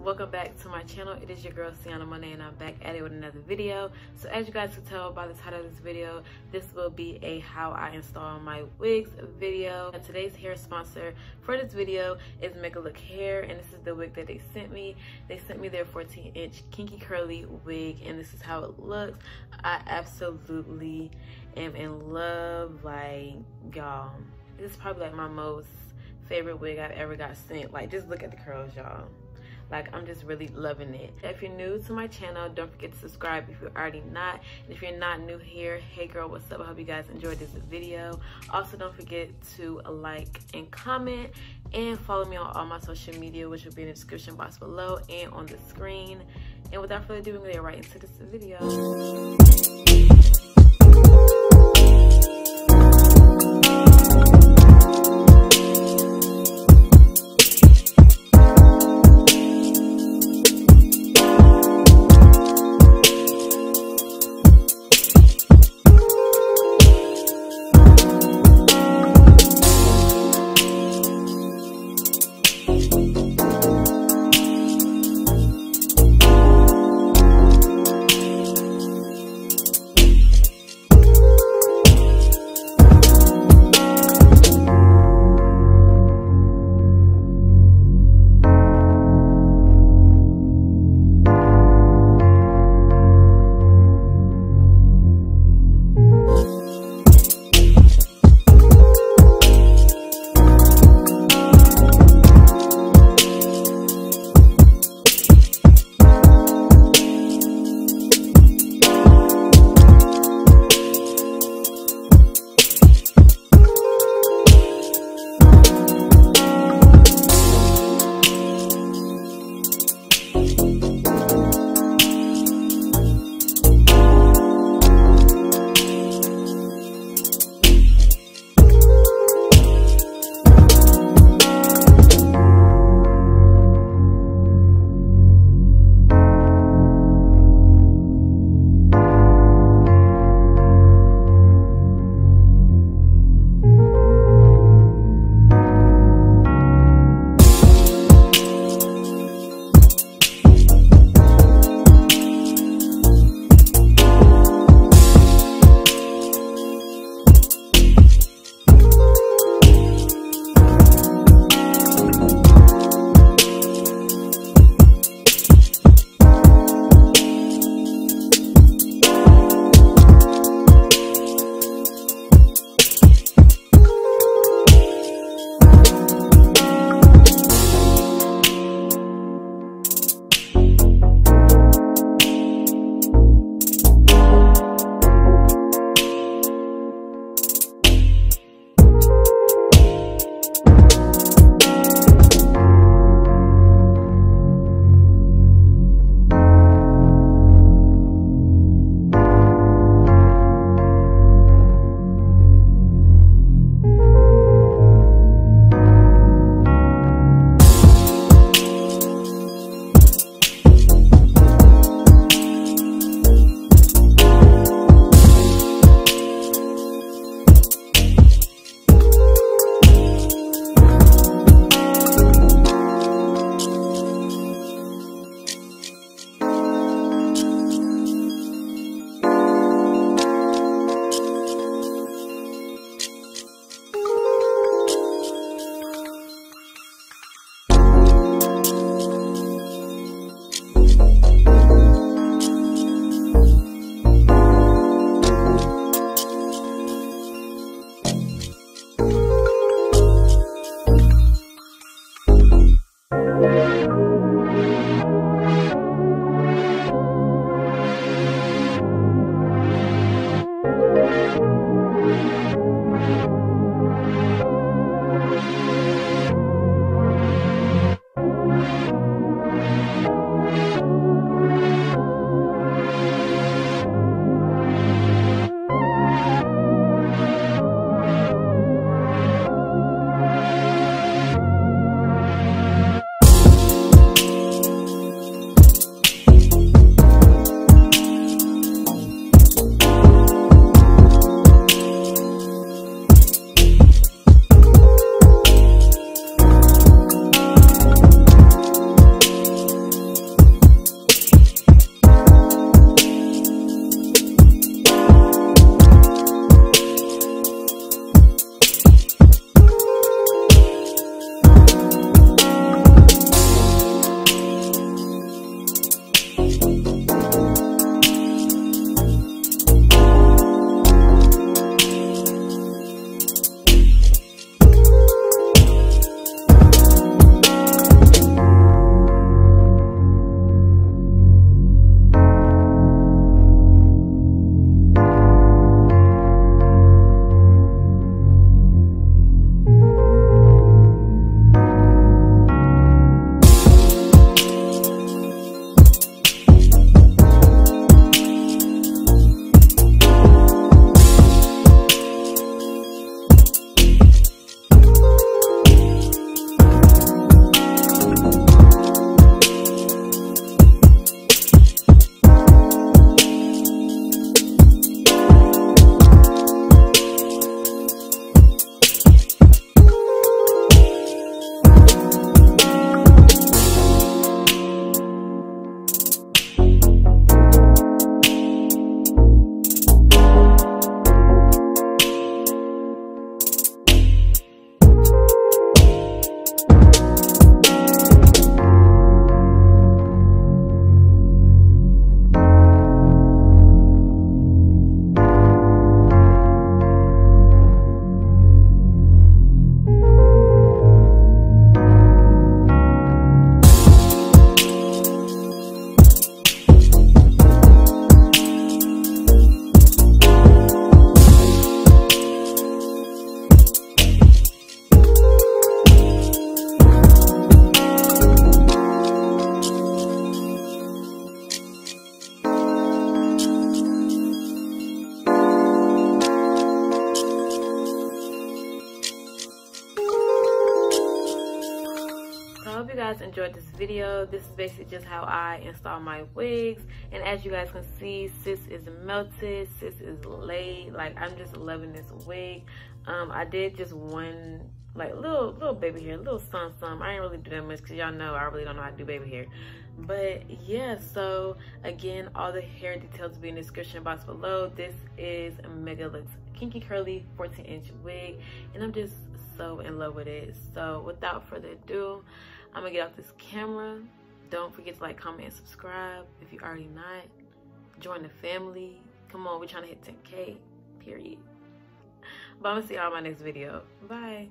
welcome back to my channel. It is your girl CianahMonaa and I'm back at it with another video. So as you guys can tell by the title of this video, this will be a how I install my wigs video. And today's hair sponsor for this video is Megalook hair, and this is the wig that they sent me. They sent me their 14-inch kinky curly wig, and this is how it looks. I absolutely am in love. Like, y'all, this is probably like my most favorite wig I've ever got sent. Like, just look at the curls, y'all. Like, I'm just really loving it. If you're new to my channel, don't forget to subscribe if you're already not. And if you're not new here, hey girl, what's up? I hope you guys enjoyed this video. Also, don't forget to like and comment and follow me on all my social media, which will be in the description box below and on the screen. And without further ado, we're gonna get right into this video. guys enjoyed this video. This is basically just how I install my wigs. And as you guys can see, sis is melted, sis is laid. Like, I'm just loving this wig. I did just one, like, little baby hair, little some. I ain't really do that much because y'all know I really don't know how to do baby hair. But yeah, so again, all the hair details will be in the description box below. This is Megalook's Kinky Curly 14-inch wig, and I'm just so in love with it. So without further ado, I'm gonna get off this camera. Don't forget to like, comment, and subscribe if you already not. Join the family. Come on, we're trying to hit 10K, period. But I'm gonna see y'all in my next video. Bye.